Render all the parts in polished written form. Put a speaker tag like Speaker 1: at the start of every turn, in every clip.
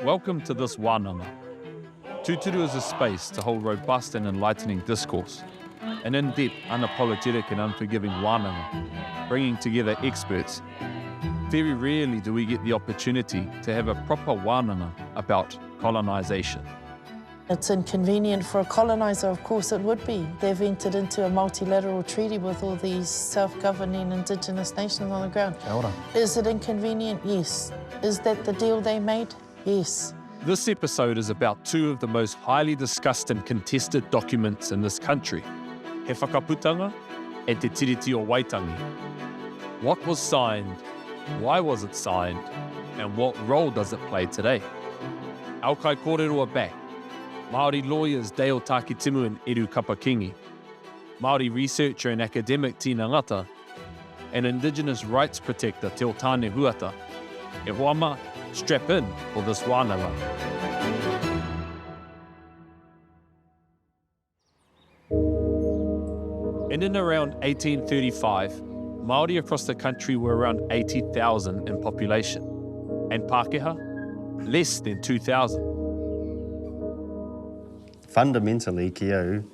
Speaker 1: Welcome to this Wānanga. Tūturu is a space to hold robust and enlightening discourse, an in-depth, unapologetic and unforgiving Wānanga, bringing together experts. Very rarely do we get the opportunity to have a proper Wānanga about colonization.
Speaker 2: It's inconvenient for a coloniser, of course it would be. They've entered into a multilateral treaty with all these self-governing Indigenous nations on the ground. Is it inconvenient? Yes. Is that the deal they made? Yes.
Speaker 1: This episode is about two of the most highly discussed and contested documents in this country, He Whakaputanga and Te Tiriti o Waitangi. What was signed, why was it signed, and what role does it play today? Au kai kōrero are back. Māori lawyers Dayle Takitimu and Eru Kapa-Kingi, Māori researcher and academic Tina Ngata, and Indigenous rights protector Te Ōtane Huata. E hoama, strap in for this Wānanga. In and around 1835, Māori across the country were around 80,000 in population, and Pākehā, less than 2,000.
Speaker 3: Fundamentally, ki au,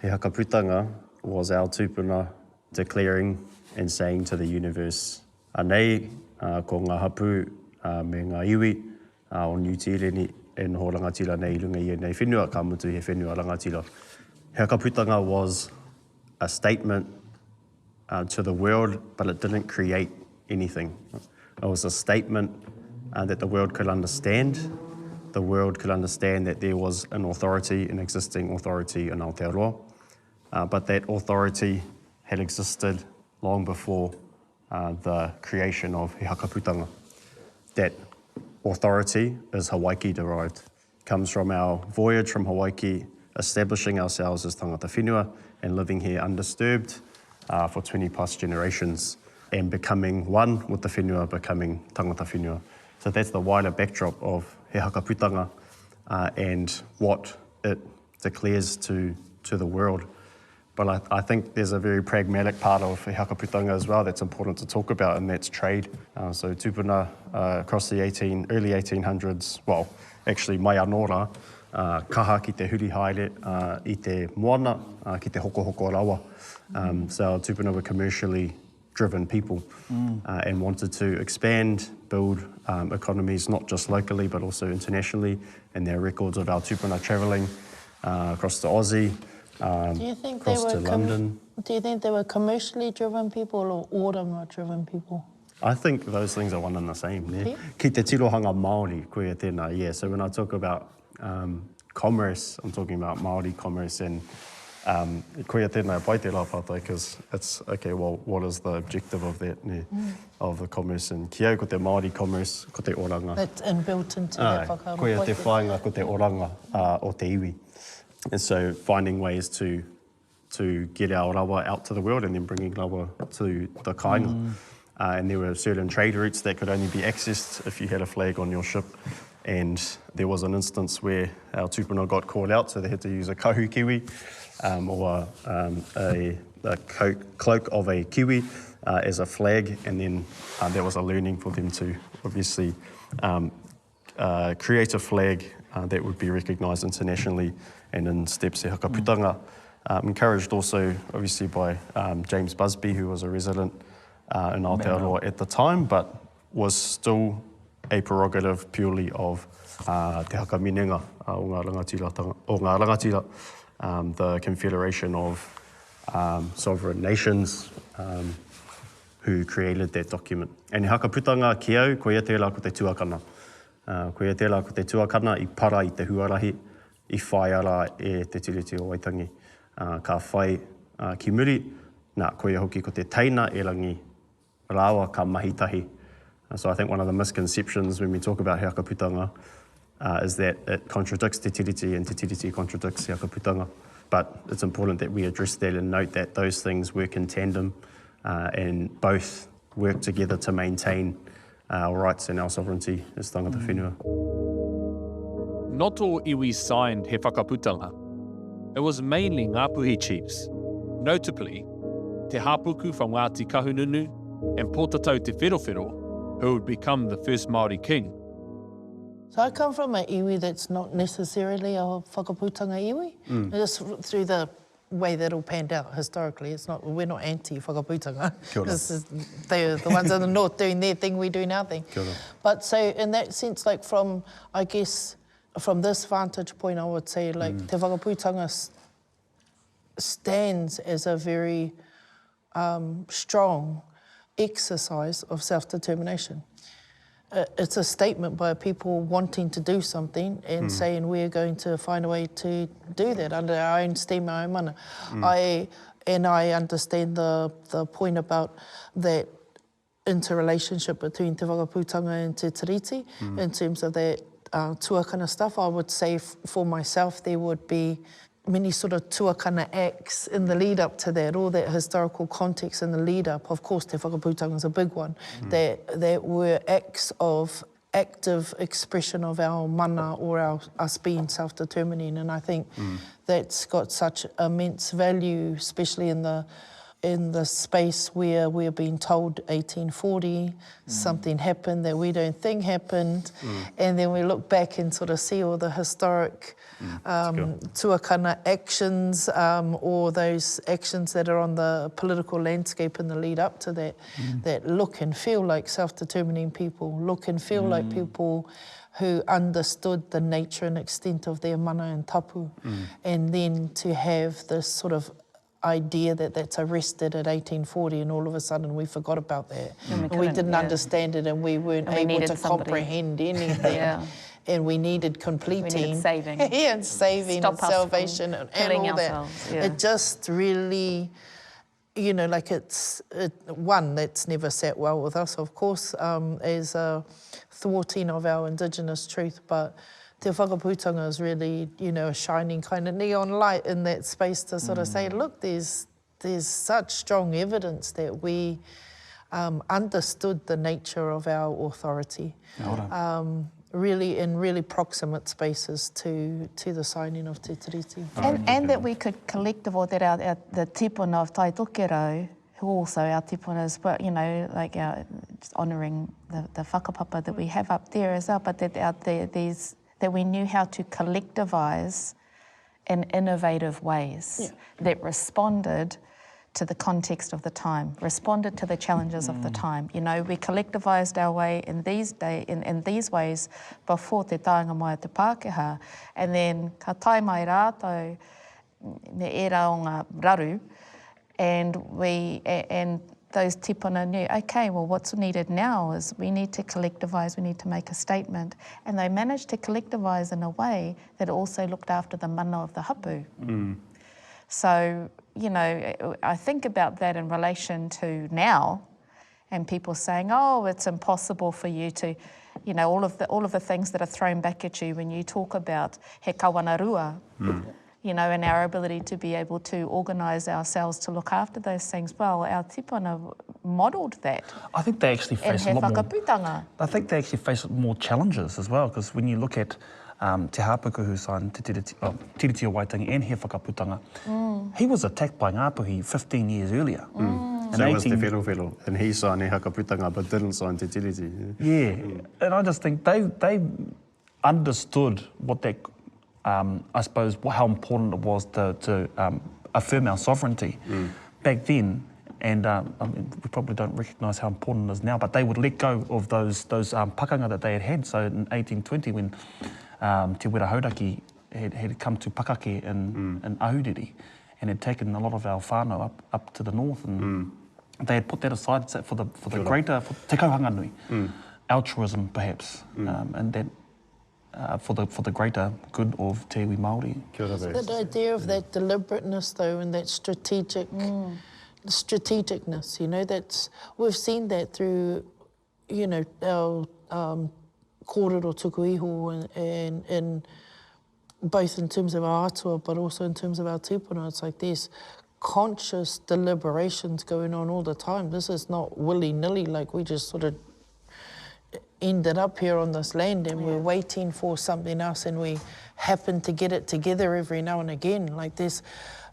Speaker 3: He Whakaputanga was our tūpuna declaring and saying to the universe, anei, ko ngā hapu me ngā iwi o New Zealand and ho rangatira nei lunga i nei whenua, ka mutu he whenua rangatira. He Whakaputanga was a statement to the world, but it didn't create anything. It was a statement that the world could understand. The world could understand that there was an authority, an existing authority in Aotearoa, but that authority had existed long before the creation of He Whakaputanga. That authority is Hawaiki derived, comes from our voyage from Hawaiki, establishing ourselves as tangata whenua and living here undisturbed for 20 plus generations and becoming one with the whenua, becoming tangata whenua. So that's the wider backdrop of He Whakaputanga and what it declares to the world. But I think there's a very pragmatic part of He Whakaputanga as well that's important to talk about, and that's trade. So tūpuna across the early 1800s, well, actually mai anōra, kaha ki te huri haere I te moana, ki te hoko hoko rawa. So our tūpuna were commercially driven people and wanted to expand, build economies, not just locally, but also internationally. And there are records of our tūpuna travelling across to Aussie, across to London.
Speaker 2: Do you think they were commercially driven people or oranga driven people?
Speaker 3: I think those things are one and the same. Yeah? Ki te tirohanga Māori, koe tēnā, yeah. So when I talk about commerce, I'm talking about Māori commerce and koe tēnā pai te rāpata, because it's, okay, well, what is the objective of that, of the commerce? And ki au ko te Māori commerce, ko te oranga.
Speaker 2: That's inbuilt into that whakaaro.
Speaker 3: Koe te whāinga ko te oranga o te iwi. And so finding ways to get our rawa out to the world and then bringing rawa to the kāinga. And there were certain trade routes that could only be accessed if you had a flag on your ship. And there was an instance where our tūpuna got called out, so they had to use a kahu kiwi or a cloak of a kiwi as a flag. And then there was a learning for them to obviously create a flag that would be recognised internationally and in steps He Whakaputanga. Encouraged also obviously by James Busby, who was a resident in Aotearoa at the time, but was still a prerogative purely of te hakaminenga o ngā rangatira, the confederation of sovereign nations who created that document. And He Whakaputanga ki au, ko ia tērā ko te tuakana. Ko ia tērā ko te tuakana I para I te huarahi, I whai ara e te tiriti o Waitangi. Ka whai ki muri, nā ko ia hoki ko te teina e rangi rawa ka mahitahi. So I think one of the misconceptions when we talk about He Whakaputanga is that it contradicts Te Tiriti and Te Tiriti contradicts He Whakaputanga. But it's important that we address that and note that those things work in tandem and both work together to maintain our rights and our sovereignty as tangata whenua.
Speaker 1: Not all iwi signed He Whakaputanga. It was mainly Ngāpuhi chiefs, notably Te Hapuku from Ngāti Kahungunu and Potatau Te Wherowhero, who would become the first Māori king.
Speaker 2: So So I come from an iwi that's not necessarily a whakaputanga iwi. Just through the way that all panned out historically. We're not anti-whakaputanga. They're the ones in the north doing their thing, we doing our thing. But so in that sense, like from this vantage point, I would say like te whakaputanga stands as a very strong exercise of self-determination. It's a statement by people wanting to do something and saying we're going to find a way to do that under our own steam, our own mana. I understand the point about that interrelationship between te whakaputanga and te tiriti in terms of that tuakana stuff. I would say for myself there would be many sort of tuakana acts in the lead up to that, all that historical context in the lead up. Of course, te whakaputanga is a big one, that were acts of active expression of our mana or us being self-determining. And I think that's got such immense value, especially in the space where we're being told 1840 something happened that we don't think happened, and then we look back and sort of see all the historic tuakana actions or those actions that are on the political landscape in the lead up to that, that look and feel like self-determining people, look and feel like people who understood the nature and extent of their mana and tapu, and then to have this sort of idea that that's arrested at 1840 and all of a sudden we forgot about that. And we didn't understand it and we weren't able to comprehend anything. And we needed completing. We needed
Speaker 4: saving.
Speaker 2: And saving and salvation and all that. It just really, you know, like one, that's never sat well with us, of course, as a thwarting of our Indigenous truth, but te whakaputanga is really, you know, a shining kind of neon light in that space to sort of say, look, there's such strong evidence that we understood the nature of our authority, really in really proximate spaces to the signing of Te Tiriti.
Speaker 4: And that we could collective, or that the tipuna of Tai Tokerau, who also our tipunas, but you know, like just honouring the whakapapa that we have up there as well, but that out there that we knew how to collectivise in innovative ways that responded to the context of the time, responded to the challenges of the time. You know, we collectivised our way in these ways before te taonga mai te Pākehā, and then ka tai mai rātou me era o ngā raru, and those tipuna knew, okay, well, what's needed now is we need to collectivise, we need to make a statement. And they managed to collectivise in a way that also looked after the mana of the hapu. So, you know, I think about that in relation to now, and people saying, oh, it's impossible for you to, you know, all of the things that are thrown back at you when you talk about he kawanarua. You know, and our ability to be able to organise ourselves to look after those things. Well, our tipuna modelled that.
Speaker 5: I think they actually face a lot more. I think they actually face more challenges as well, because when you look at Te Hāpuku who signed Te Tiriti o Waitangi and He Whakaputanga, he was attacked by Ngāpuhi 15 years earlier.
Speaker 3: So it was Te Wherowhero, and he signed He Whakaputanga but didn't sign Te Tiriti.
Speaker 5: And I just think they understood what that I suppose how important it was to affirm our sovereignty back then, and I mean, we probably don't recognise how important it is now, but they would let go of those pakanga that they had. So in 1820, when Te Wera Hauraki had come to Pakake in Ahuriri and had taken a lot of our whānau up to the north, and they had put that aside for the greater, for te kauhanga nui, altruism perhaps, and that for the greater good of te iwi Māori.
Speaker 2: That idea of that deliberateness, though, and that strategicness, you know, we've seen that through, you know, our kōrero tuku iho and both in terms of our atua, but also in terms of our tūpuna. It's like there's conscious deliberations going on all the time. This is not willy-nilly, like we just sort of ended up here on this land and we're waiting for something else and we happen to get it together every now and again. Like there's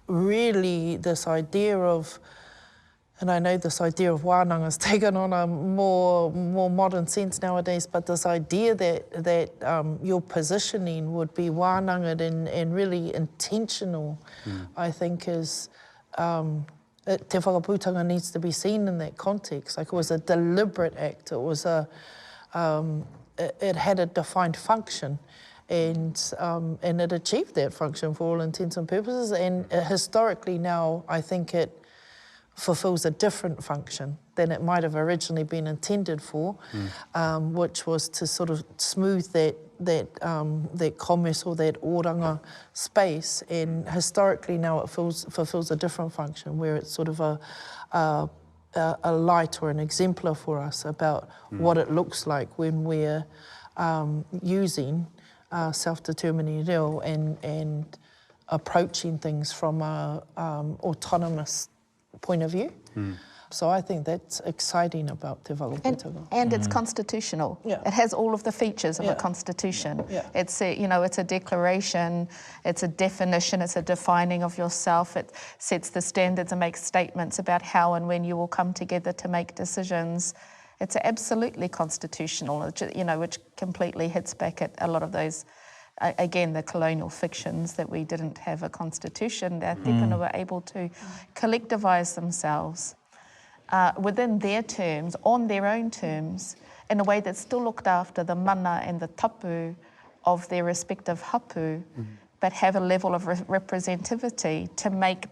Speaker 2: really this idea of And I know this idea of Wānanga has taken on a more modern sense nowadays, but this idea that your positioning would be Wānanga and really intentional, I think is, Te Whakaputanga needs to be seen in that context. Like it was a deliberate act, it was it had a defined function. And it achieved that function for all intents and purposes. And historically now, I think it fulfills a different function than it might have originally been intended for, which was to sort of smooth that commerce or that oranga space. And historically now it fulfills a different function, where it's sort of a light or an exemplar for us about what it looks like when we're using self-determining reo and approaching things from a autonomous point of view. So I think that's exciting about Te Whakaputanga.
Speaker 4: And it's constitutional.
Speaker 2: Yeah.
Speaker 4: It has all of the features of
Speaker 2: Yeah.
Speaker 4: a constitution.
Speaker 2: Yeah.
Speaker 4: It's it's a declaration, it's a definition, it's a defining of yourself. It sets the standards and makes statements about how and when you will come together to make decisions. It's absolutely constitutional, which completely hits back at a lot of those, again, the colonial fictions that we didn't have a constitution. Our tipuna were able to collectivise themselves within their terms, on their own terms, in a way that still looked after the mana and the tapu of their respective hapu, but have a level of representativity to make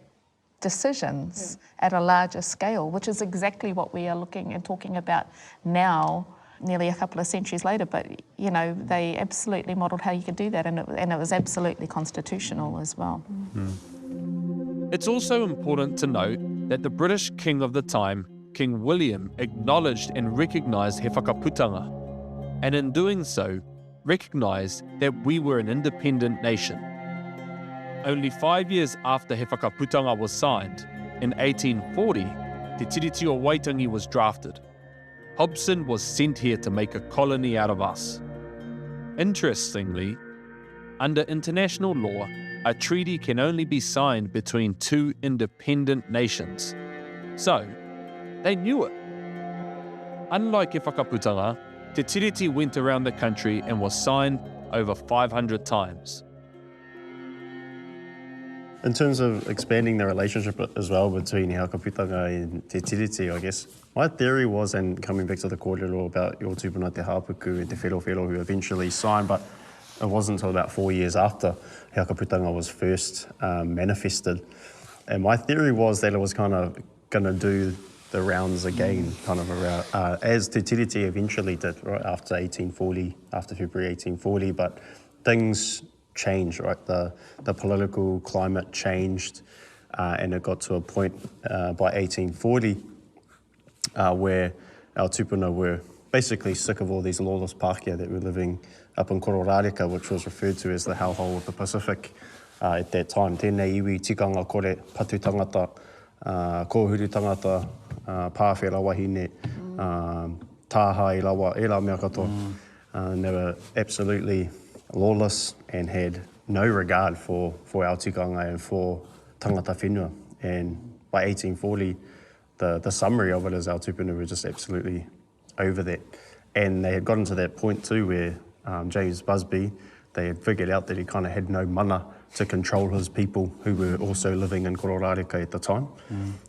Speaker 4: decisions at a larger scale, which is exactly what we are looking and talking about now, nearly a couple of centuries later. But, they absolutely modelled how you could do that, and it was absolutely constitutional as well.
Speaker 1: It's also important to note that the British king of the time, King William, acknowledged and recognised He Whakaputanga, and in doing so, recognised that we were an independent nation. Only 5 years after He Whakaputanga was signed, in 1840, Te Tiriti o Waitangi was drafted. Hobson was sent here to make a colony out of us. Interestingly, under international law, a treaty can only be signed between two independent nations. So, they knew it. Unlike He Whakaputanga, Te Tiriti went around the country and was signed over 500 times.
Speaker 3: In terms of expanding the relationship as well between He Whakaputanga and Te Tiriti, I guess, my theory was, and coming back to the kōrero about your tūpuna te hāpuku and te wherowhero who eventually signed, but it wasn't until about 4 years after He Whakaputanga was first manifested. And my theory was that it was kind of going to do the rounds again, kind of around, as Te Tiriti eventually did, right, after 1840, after February 1840, but things changed, right? The political climate changed, and it got to a point by 1840 where our tūpuna were basically sick of all these lawless Pākehā that were living up in Kororareka, which was referred to as the hellhole of the Pacific at that time. Tēnei iwi tikanga kore, patu tangata, kōhuru tangata, pāwhera wahine, tāha I lawa, e la mea katoa. And they were absolutely lawless and had no regard for our tikanga and for tangata whenua. And by 1840, the summary of it is our tūpuna were just absolutely over that. And they had gotten to that point too where James Busby, they had figured out that he kind of had no mana to control his people who were also living in Kororareka at the time.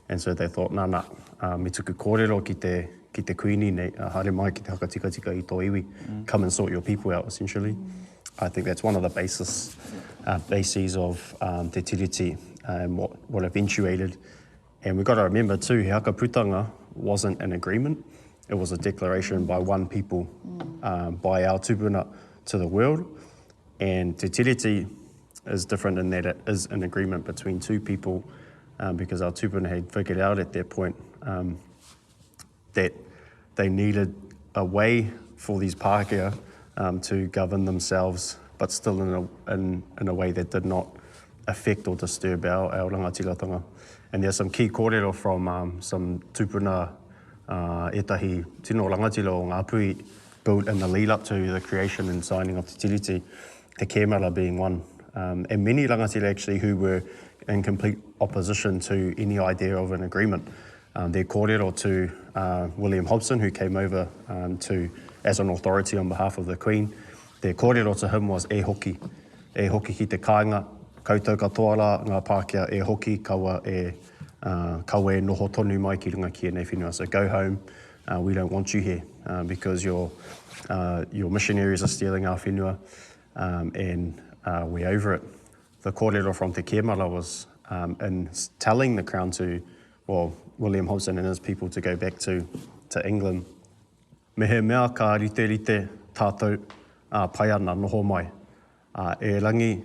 Speaker 3: And so they thought, me tuku kōrero ki te kuini, nei haere mai ki te hakatika I tō iwi, come and sort your people out, essentially. I think that's one of the bases of Te Tiriti and what eventuated. And we've got to remember too, He Whakaputanga wasn't an agreement. It was a declaration by one people, by our tūpuna to the world. And Te Tiriti is different in that it is an agreement between two people, because our tūpuna had figured out at that point that they needed a way for these Pākehā to govern themselves, but still in a way that did not affect or disturb our rangatiratanga. And there's some key kōrero from some tūpuna etahi tino rangatira o Ngāpuhi built in the lead up to the creation and signing of Te Tiriti, Te Kēmara being one. And many rangatira actually who were in complete opposition to any idea of an agreement. Their kōrero to William Hobson, who came over as an authority on behalf of the Queen. Their kōrero to him was e hoki ki te kāinga, koutou katoa rā, ngā Pākehā e hoki, kaua e noho tonu mai ki runga ki nei whenua. So go home, we don't want you here because your missionaries are stealing our whenua and we're over it. The kōrero from Te Kēmara was in telling the Crown William Hobson and his people to go back to England. Me he mea ka rite tātou pai ana noho mai. E rangi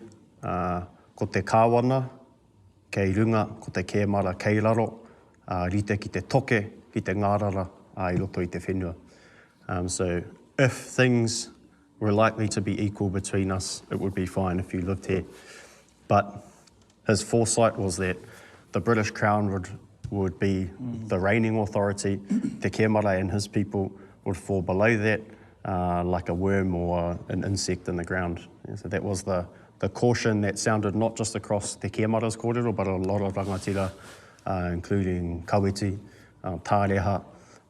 Speaker 3: ko te kāwana, kei runga, ko te kēmara kei raro, rite ki te toke, ki te ngārara I roto I te whenua. So if things were likely to be equal between us, it would be fine if you lived here. But his foresight was that the British Crown would be the reigning authority, Te Kēmara and his people would fall below that like a worm or an insect in the ground. Yeah, so that was the caution that sounded not just across Te Kēmara's kōrero, but a lot of rangatira, including Kawiti, Tāreha,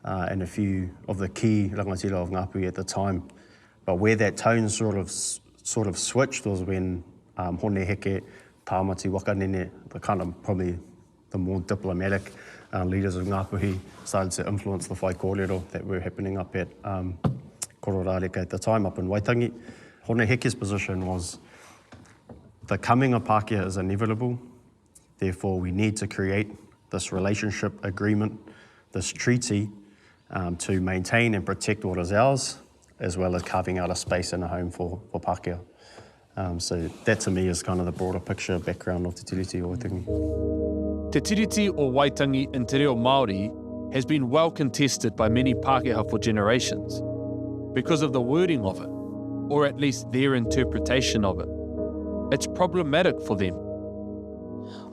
Speaker 3: and a few of the key rangatira of Ngāpuhi at the time. But where that tone sort of switched was when Hone Heke, Tāmati Wakanene, the kind of probably the more diplomatic leaders of Ngāpuhi started to influence the whai kōrero that were happening up at Kororareka at the time, up in Waitangi. Hone Heke's position was the coming of Pākehā is inevitable, therefore we need to create this relationship agreement, this treaty to maintain and protect what is ours, as well as carving out a space and a home for Pākehā. So that to me is kind of the broader picture background of Te Tiriti o Waitangi.
Speaker 1: Te Tiriti o Waitangi in te reo Māori has been well contested by many Pākehā for generations because of the wording of it, or at least their interpretation of it. It's problematic for them.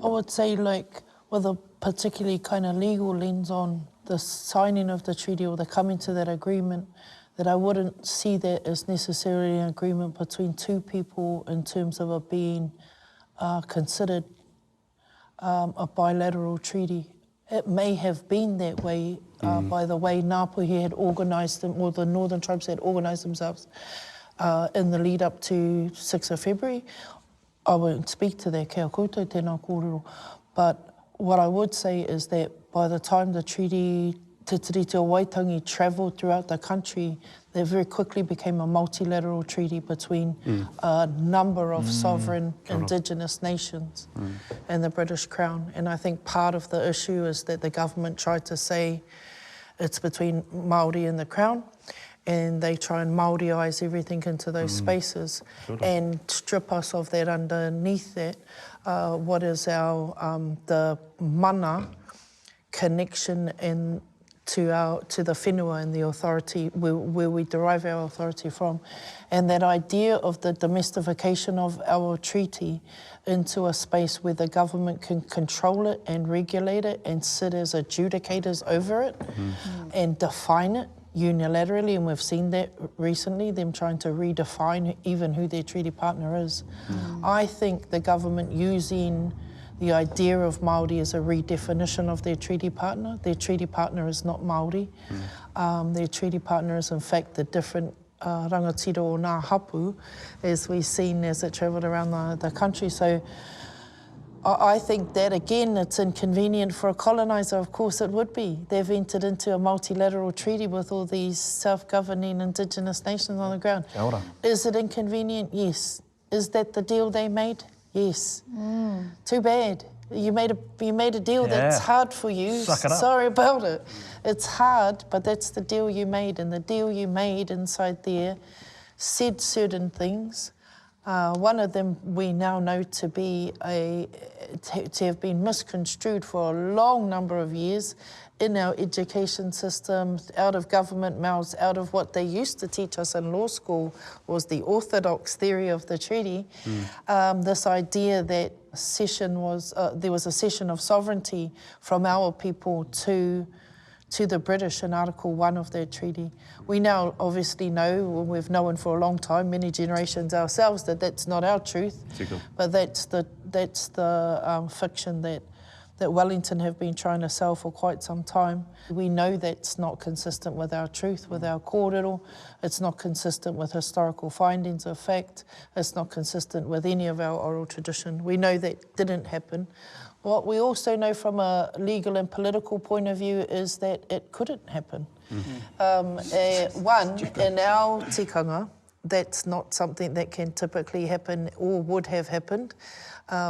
Speaker 2: I would say, like, with a particularly kind of legal lens on the signing of the treaty or the coming to that agreement, that I wouldn't see that as necessarily an agreement between two people in terms of it being considered a bilateral treaty. It may have been that way by the way Ngāpuhi had organised them, or the northern tribes had organised themselves in the lead up to 6th of February. I won't speak to that, kia koutou tēnā kōrero, but what I would say is that by the time the treaty Te Tiriti o Waitangi travelled throughout the country, they very quickly became a multilateral treaty between a number of sovereign Indigenous nations and the British Crown. And I think part of the issue is that the government tried to say it's between Māori and the Crown, and they try and Māoriise everything into those spaces and strip us of that underneath that. What is our the mana connection and to the whenua and the authority where we derive our authority from, and that idea of the domestication of our treaty into a space where the government can control it and regulate it and sit as adjudicators over it and define it unilaterally, and we've seen that recently, them trying to redefine even who their treaty partner is. I think the government using the idea of Māori as a redefinition of their treaty partner. Their treaty partner is not Māori. Their treaty partner is in fact the different rangatira o ngā hapu, as we've seen as it travelled around the country. So I think that, again, it's inconvenient for a coloniser. Of course it would be. They've entered into a multilateral treaty with all these self-governing Indigenous nations on the ground.
Speaker 5: Kia ora.
Speaker 2: Is it inconvenient? Yes. Is that the deal they made? Yes. Too bad. You made a deal that's hard for you.
Speaker 5: Suck it up.
Speaker 2: Sorry about it. It's hard, but that's the deal you made, and the deal you made inside there said certain things. One of them we now know to be to have been misconstrued for a long number of years in our education system, out of government mouths, out of what they used to teach us in law school, was the orthodox theory of the treaty. This idea that there was a cession of sovereignty from our people to the British in Article 1 of that treaty. We now obviously know, we've known for a long time, many generations ourselves, that that's not our truth, but that's the fiction that that Wellington have been trying to sell for quite some time. We know that's not consistent with our truth, with our kōrero. It's not consistent with historical findings of fact. It's not consistent with any of our oral tradition. We know that didn't happen. What we also know from a legal and political point of view is that it couldn't happen. One, in our tikanga, that's not something that can typically happen or would have happened.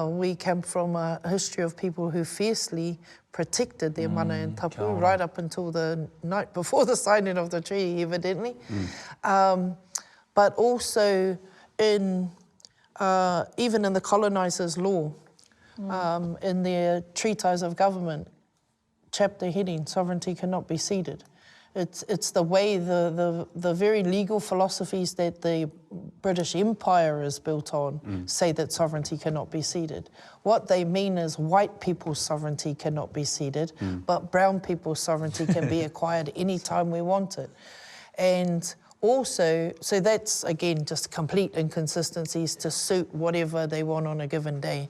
Speaker 2: We come from a history of people who fiercely protected their mana and tapu right up until the night before the signing of the treaty, evidently. But also in even in the colonisers' law, in their treatise of government, chapter heading, sovereignty cannot be ceded. It's the way the very legal philosophies that the British Empire is built on say that sovereignty cannot be ceded. What they mean is white people's sovereignty cannot be ceded, but brown people's sovereignty can be acquired anytime we want it. And also, so that's, again, just complete inconsistencies to suit whatever they want on a given day,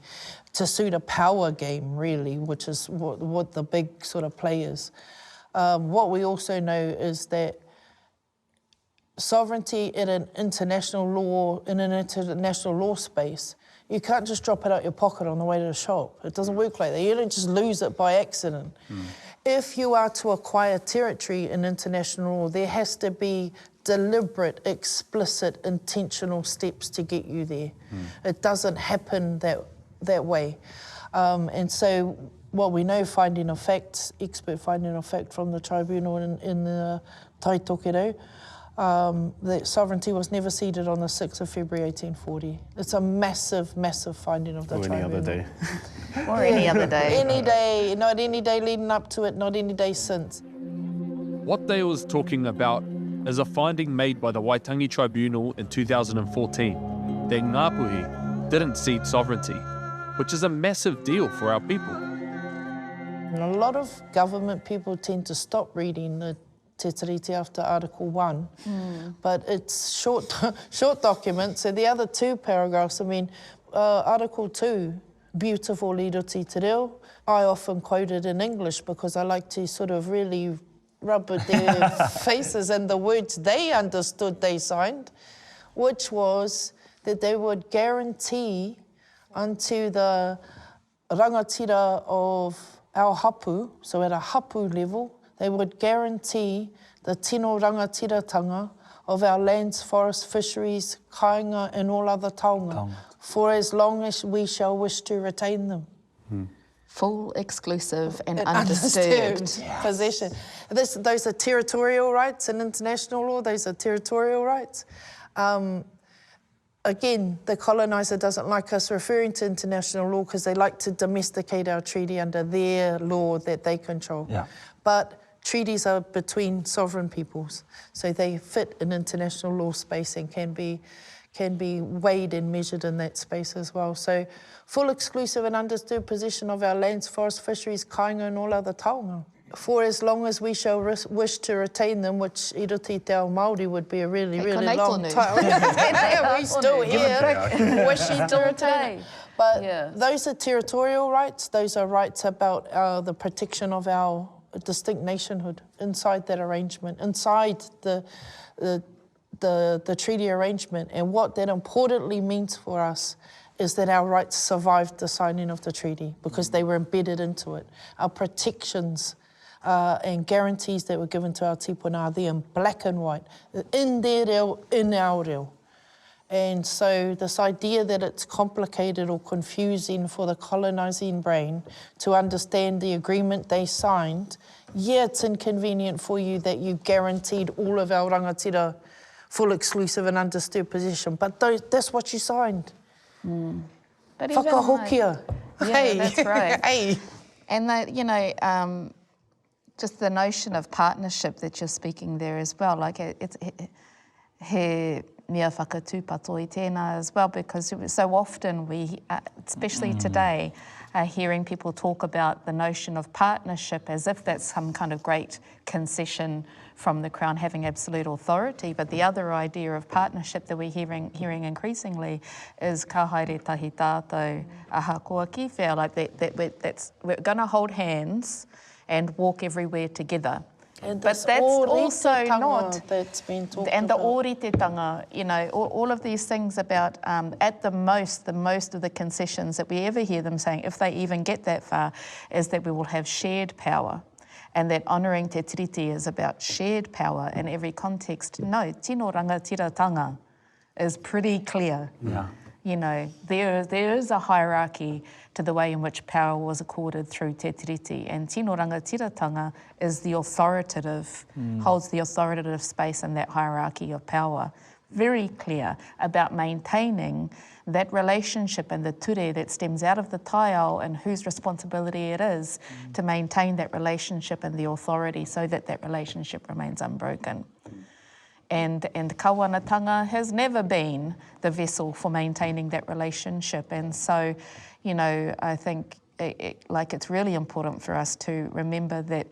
Speaker 2: to suit a power game, really, which is what the big sort of play is. What we also know is that sovereignty in an international law space, you can't just drop it out your pocket on the way to the shop. It doesn't work like that. You don't just lose it by accident. If you are to acquire territory in international law, there has to be deliberate, explicit, intentional steps to get you there. It doesn't happen that way. And so what we know, finding of facts, expert finding of fact from the tribunal in the Taitokerau, that sovereignty was never ceded on the 6th of February 1840. It's a massive, massive finding of the tribunal.
Speaker 3: Or any other day.
Speaker 4: Or any other day.
Speaker 2: Any day, not any day leading up to it, not any day since.
Speaker 1: What Dayle was talking about is a finding made by the Waitangi Tribunal in 2014 that Ngāpuhi didn't cede sovereignty, which is a massive deal for our people.
Speaker 2: And a lot of government people tend to stop reading the Te Tiriti after Article 1, but it's short documents. So the other two paragraphs, I mean, Article 2, beautiful riroti te reo. I often quote it in English because I like to sort of really rub at their faces and the words they understood they signed, which was that they would guarantee unto the rangatira of our hapu, so at a hapu level, they would guarantee the tino rangatiratanga of our lands, forests, fisheries, kāinga and all other taonga, for as long as we shall wish to retain them.
Speaker 4: Full, exclusive and undisturbed
Speaker 2: possession. Those are territorial rights in international law, those are territorial rights. Again, the coloniser doesn't like us referring to international law because they like to domesticate our treaty under their law that they control. But treaties are between sovereign peoples, so they fit in international law space and can be weighed and measured in that space as well. So full, exclusive and undisturbed possession of our lands, forests, fisheries, kāinga and all other taonga, for as long as we shall wish to retain them, which i roti te ao Māori would be a really, really long time. We still here wishing to retain it. But those are territorial rights. Those are rights about the protection of our distinct nationhood inside that arrangement, inside the treaty arrangement. And what that importantly means for us is that our rights survived the signing of the treaty because they were embedded into it. Our protections and guarantees that were given to our tipuna are there in black and white, in their reo, in our reo. And so this idea that it's complicated or confusing for the colonising brain to understand the agreement they signed, it's inconvenient for you that you guaranteed all of our rangatira full, exclusive and undisturbed possession, but that's what you signed.
Speaker 4: But even
Speaker 2: whakahokia.
Speaker 4: that's right.
Speaker 2: Hey.
Speaker 4: And that, you know, just the notion of partnership that you're speaking there as well, like it's he mea whakatūpato I tēnā as well, because so often we, especially today, are hearing people talk about the notion of partnership as if that's some kind of great concession from the Crown having absolute authority. But the other idea of partnership that we're hearing increasingly is ka haere tahi tātou aha kua ki whea, like we're going to hold hands and walk everywhere together.
Speaker 2: And
Speaker 4: but that's also not,
Speaker 2: that's been talked
Speaker 4: and the
Speaker 2: about.
Speaker 4: ōritetanga, you know, all of these things about, at the most of the concessions that we ever hear them saying, if they even get that far, is that we will have shared power. And that honouring Te Tiriti is about shared power in every context. No, tino rangatiratanga is pretty clear.
Speaker 5: Yeah.
Speaker 4: You know, there is a hierarchy to the way in which power was accorded through Te Tiriti, and tino rangatiratanga is the authoritative, holds the authoritative space in that hierarchy of power. Very clear about maintaining that relationship and the ture that stems out of the taiao and whose responsibility it is to maintain that relationship and the authority so that that relationship remains unbroken. And kawanatanga has never been the vessel for maintaining that relationship. And so, you know, I think it's really important for us to remember that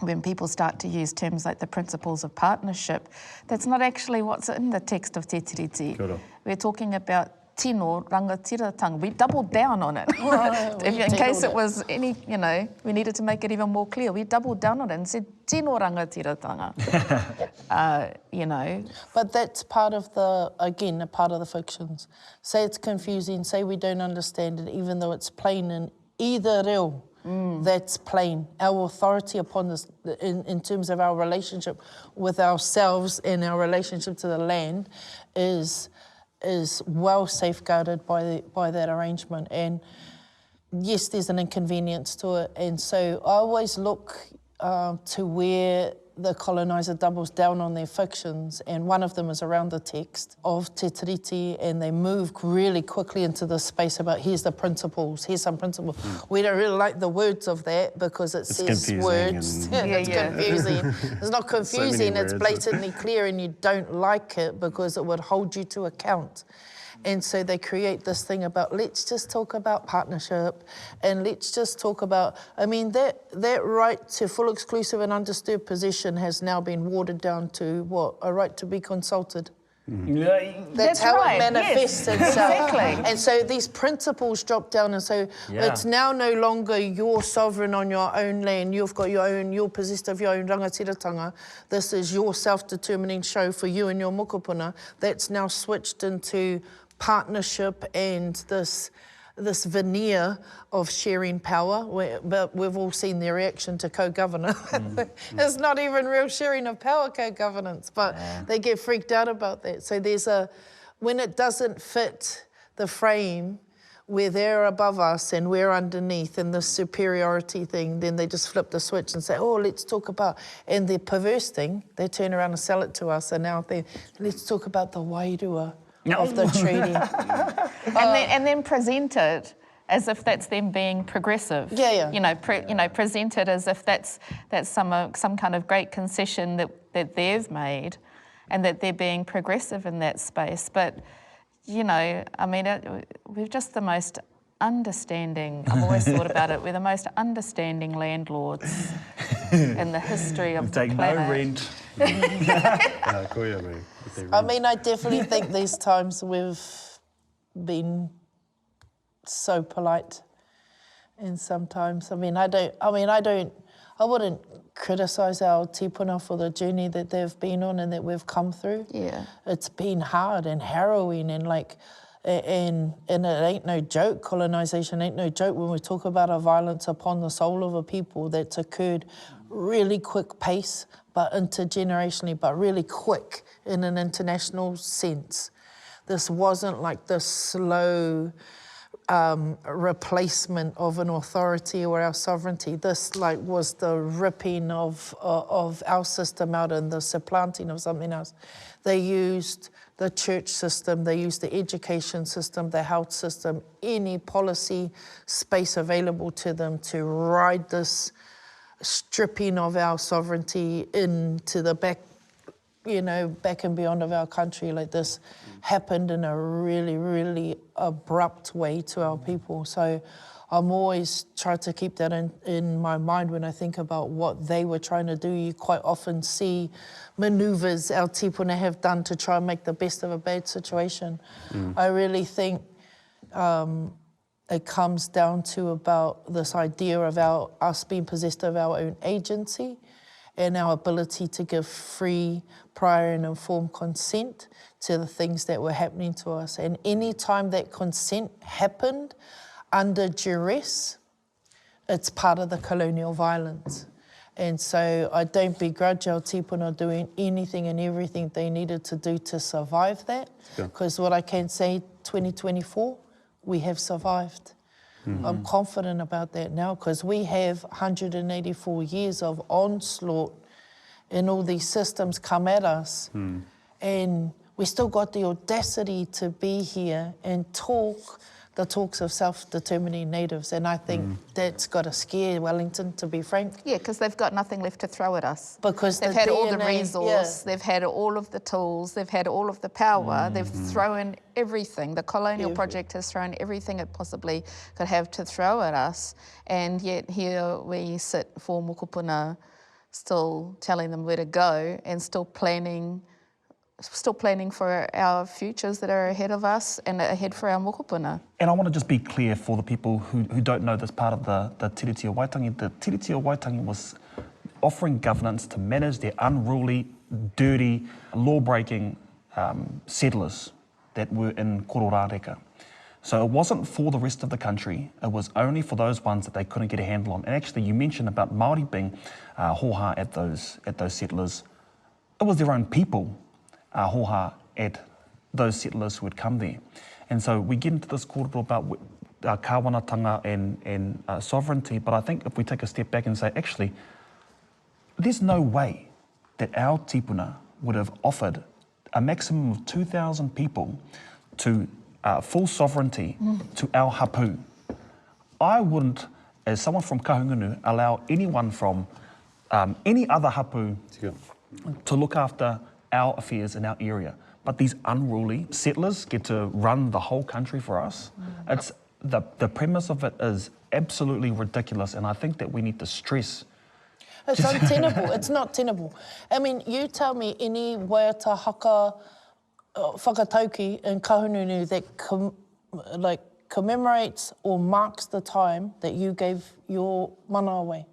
Speaker 4: when people start to use terms like the principles of partnership, that's not actually what's in the text of Te Tiriti. We're talking about tino rangatiratanga. We doubled down on it. In case it was any, you know, we needed to make it even more clear. We doubled down on it and said tino rangatiratanga. You know.
Speaker 2: But that's part of the, again, a part of the fictions. Say it's confusing, say we don't understand it, even though it's plain in either reo. That's plain. Our authority upon this, in terms of our relationship with ourselves and our relationship to the land, is well safeguarded by that arrangement. And yes, there's an inconvenience to it. And so I always look to where the coloniser doubles down on their fictions, and one of them is around the text of Te Tiriti, and they move really quickly into the space about here's the principles, here's some principles. We don't really like the words of that because it says words. It's confusing. It's not confusing, it's blatantly clear, and you don't like it because it would hold you to account. And so they create this thing about, let's just talk about partnership, and let's just talk about, I mean, that right to full, exclusive and undisturbed possession has now been watered down to what? A right to be consulted. That's how it manifests itself.
Speaker 4: Exactly.
Speaker 2: And so these principles drop down, and so it's now no longer you're sovereign on your own land, you've got your own, you're possessed of your own rangatiratanga. This is your self-determining show for you and your mokopuna. That's now switched into partnership and this veneer of sharing power, but we've all seen their reaction to co-governance. It's not even real sharing of power, co-governance, but they get freaked out about that. So when it doesn't fit the frame where they're above us and we're underneath and the superiority thing, then they just flip the switch and say, oh, let's talk about, and the perverse thing, they turn around and sell it to us, and now let's talk about the wairua of the treaty.
Speaker 4: And then present it as if that's them being progressive. You know, present it as if that's some kind of great concession that they've made, and that they're being progressive in that space. But you know, I mean, we're just the most understanding. I've always thought about it. We're the most understanding landlords in the history of the planet.
Speaker 5: Take no rent.
Speaker 2: I mean, I definitely think these times we've been so polite, and sometimes, I wouldn't criticise our tipuna for the journey that they've been on and that we've come through. It's been hard and harrowing, and and it ain't no joke. Colonisation ain't no joke when we talk about a violence upon the soul of a people that's occurred really quick pace, but intergenerationally, but really quick in an international sense. This wasn't like the slow replacement of an authority or our sovereignty. This was the ripping of our system out and the supplanting of something else. They used the church system, they used the education system, the health system, any policy space available to them to ride this stripping of our sovereignty into the back you know, back and beyond of our country, like this happened in a really, really abrupt way to our people. So I'm always trying to keep that in my mind when I think about what they were trying to do. You quite often see manoeuvres our tipuna have done to try and make the best of a bad situation. I really think it comes down to about this idea of us being possessed of our own agency and our ability to give free, prior and informed consent to the things that were happening to us. And any time that consent happened under duress, it's part of the colonial violence. And so I don't begrudge our tipuna doing anything and everything they needed to do to survive that, because what I can say, 2024, we have survived. I'm confident about that now because we have 184 years of onslaught and all these systems come at us. And we still got the audacity to be here and talk the talks of self-determining natives. And I think that's got to scare Wellington, to be frank.
Speaker 4: Yeah, because they've got nothing left to throw at us.
Speaker 2: Because
Speaker 4: they've had all the resource, they've had all of the tools, they've had all of the power, they've thrown everything. The colonial project has thrown everything it possibly could have to throw at us. And yet here we sit for mokopuna, still telling them where to go and still planning for our futures that are ahead of us and ahead for our mokopuna.
Speaker 5: And I want to just be clear for the people who don't know this part of the Tiriti o Waitangi. The Tiriti o Waitangi was offering governance to manage their unruly, dirty, law-breaking settlers that were in Kororareka. So it wasn't for the rest of the country, it was only for those ones that they couldn't get a handle on. And actually you mentioned about Māori being hoha at those settlers. It was their own people hoha at those settlers who had come there. And so we get into this kōrero about kāwanatanga and sovereignty, but I think if we take a step back and say, actually, there's no way that our tipuna would have offered a maximum of 2,000 people to full sovereignty to our hapu. I wouldn't, as someone from Kahungunu, allow anyone from any other hapu to look after our affairs in our area. But these unruly settlers get to run the whole country for us. It's the premise of it is absolutely ridiculous, and I think that we need to stress.
Speaker 2: It's untenable. It's not tenable. I mean, you tell me any waiata haka whakatauki in Kahungunu that commemorates or marks the time that you gave your mana away.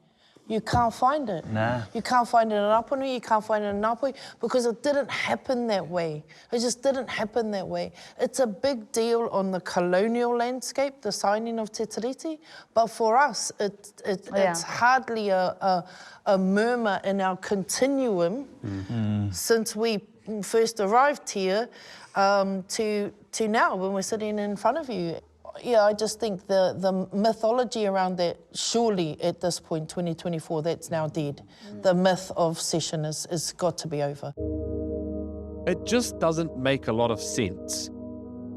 Speaker 2: You can't find it.
Speaker 5: Nah.
Speaker 2: You can't find it in Apunu, you can't find it in Ngāpuhi, because it didn't happen that way. It just didn't happen that way. It's a big deal on the colonial landscape, the signing of Te Tiriti, but for us, it's hardly a murmur in our continuum since we first arrived here to now when we're sitting in front of you. Yeah, I just think the mythology around that, surely at this point, 2024, that's now dead. The myth of cession is got to be over.
Speaker 1: It just doesn't make a lot of sense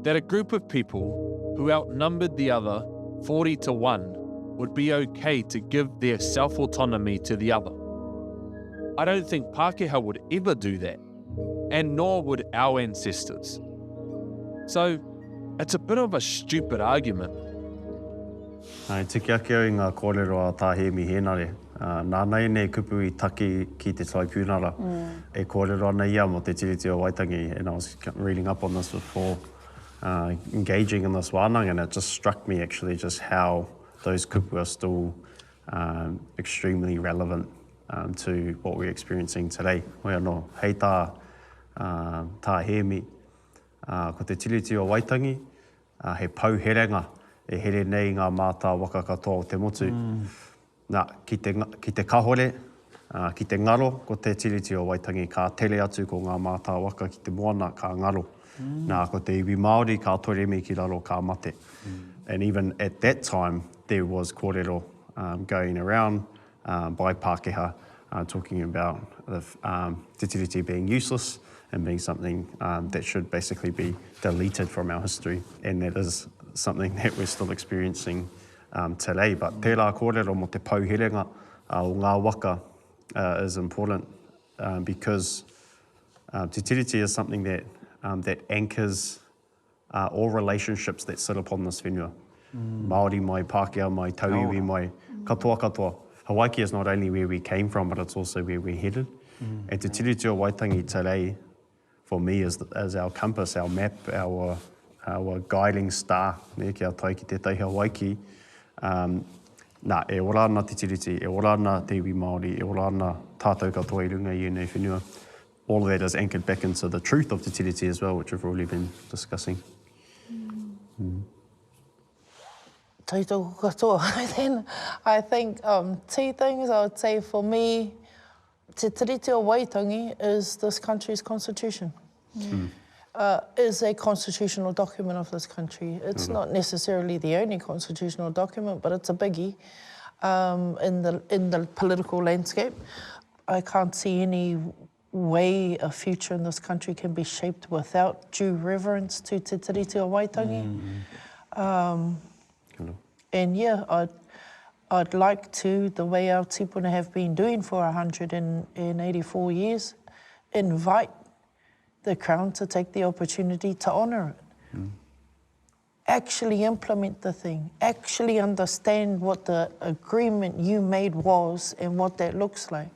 Speaker 1: that a group of people who outnumbered the other 40 to 1 would be okay to give their self-autonomy to the other. I don't think Pākehā would ever do that, and nor would our ancestors. So, it's a bit of a stupid argument.
Speaker 3: Tiki ake au ngā kōrero a tāhemi hēnare. Nānei nei kupu I taki ki te taipūnara. E kōrero ana ia mo te tiriti o Waitangi. And I was reading up on this before engaging in this wānanga, and it just struck me actually just how those kupu are still extremely relevant to what we're experiencing today. Hoi anō, hei tā tāhemi. Ko te tiriti o Waitangi, he pauherenga e here nei ngā mātā waka katoa o te motu. Nā, ki te kahore, ki te ngaro, ko te tiriti o Waitangi, ka tere atu ko ngā mātā waka ki te moana ka ngaro. Nā, ko te iwi Māori, ka toremi ki raro ka mate. And even at that time, there was kōrero going around by Pākehā talking about te tiriti being useless and being something that should basically be deleted from our history. And that is something that we're still experiencing today. But tērā kōrero mo te pauherenga o ngā waka is important because Te Tiriti is something that that anchors all relationships that sit upon this whenua. Māori, mai Pākehā, mai Tauiwi, mai katoa katoa. Hawaiki is not only where we came from, but it's also where we're headed. And Te Tiriti o Waitangi today, for me, is our compass, our map, our guiding star. Kia tai ki te tai Hawaiki. E ora ana Te Tiriti, e ora ana te iwi Māori, e ora ana tātou katoa I runga I nei whenua. All of that is anchored back into the truth of Te Tiriti as well, which we've already been discussing.
Speaker 2: Tautoko katoa. Then I think two things I would say for me, Te Tiriti o Waitangi is this country's constitution. Is a constitutional document of this country. It's not necessarily the only constitutional document, but it's a biggie in the political landscape. I can't see any way a future in this country can be shaped without due reverence to Te Tiriti o Waitangi. And yeah, I'd like to, the way our tipuna have been doing for 184 years, invite the Crown to take the opportunity to honour it. Actually implement the thing, actually understand what the agreement you made was and what that looks like.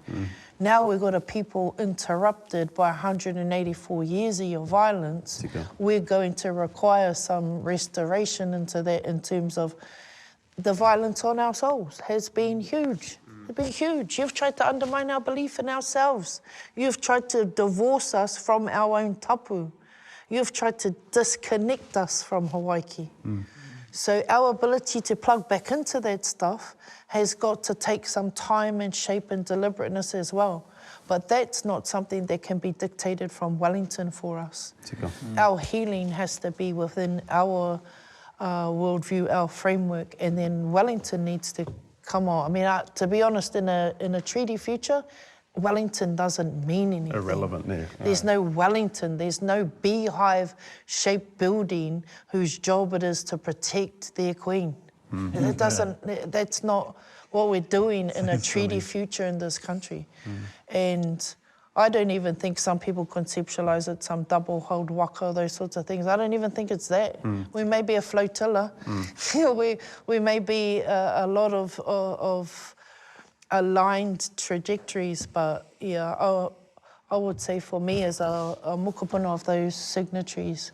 Speaker 2: Now we've got a people interrupted by 184 years of your violence. We're going to require some restoration into that in terms of the violence on our souls has been huge. It's been huge. You've tried to undermine our belief in ourselves. You've tried to divorce us from our own tapu. You've tried to disconnect us from Hawaiki. So our ability to plug back into that stuff has got to take some time and shape and deliberateness as well. But that's not something that can be dictated from Wellington for us. Our healing has to be within our worldview, our framework, and then Wellington needs to come on. I mean, to be honest, in a treaty future, Wellington doesn't mean anything.
Speaker 3: Irrelevant there.
Speaker 2: There's no Wellington, there's no beehive-shaped building whose job it is to protect their queen. And it doesn't, that's not what we're doing in a treaty future in this country. And I don't even think some people conceptualise it, some double hold waka, those sorts of things. I don't even think it's that. We may be a flotilla. we may be a lot of aligned trajectories, but yeah, I would say for me as a mukapuna of those signatories,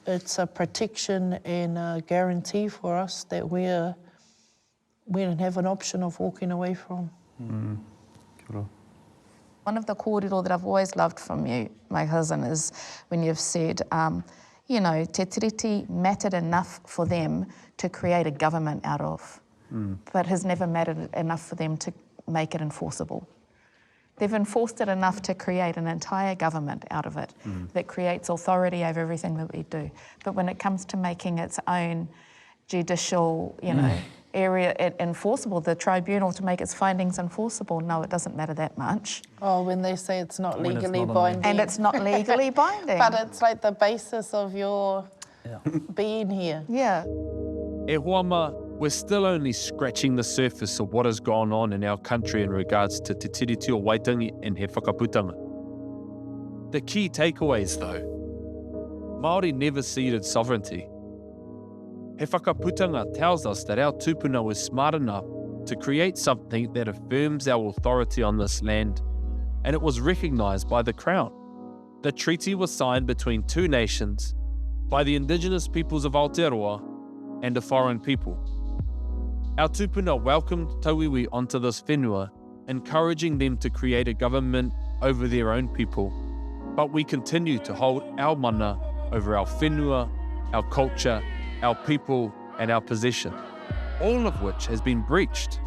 Speaker 2: it's a protection and a guarantee for us that we don't have an option of walking away from.
Speaker 4: One of the kōrero that I've always loved from you, my cousin, is when you've said, you know, Te Tiriti mattered enough for them to create a government out of, but has never mattered enough for them to make it enforceable. They've enforced it enough to create an entire government out of it that creates authority over everything that we do. But when it comes to making its own judicial, you know, area enforceable, the tribunal to make its findings enforceable, no, it doesn't matter that much.
Speaker 2: Oh, when they say it's not legally binding.
Speaker 4: And it's not legally binding.
Speaker 2: But it's like the basis of your being here.
Speaker 4: Yeah.
Speaker 1: E Huama, we're still only scratching the surface of what has gone on in our country in regards to Te Tiriti o Waitangi and He Whakaputanga. The key takeaways, though: Māori never ceded sovereignty. He Whakaputanga tells us that our tupuna was smart enough to create something that affirms our authority on this land, and it was recognised by the Crown. The treaty was signed between two nations, by the Indigenous peoples of Aotearoa and a foreign people. Our tupuna welcomed Tauiwi onto this whenua, encouraging them to create a government over their own people, but we continue to hold our mana over our whenua, our culture, our people and our possession, all of which has been breached.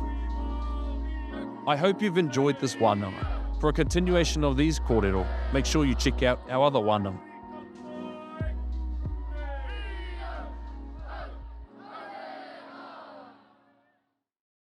Speaker 1: I hope you've enjoyed this wānanga. For a continuation of these kōrero, make sure you check out our other wānanga.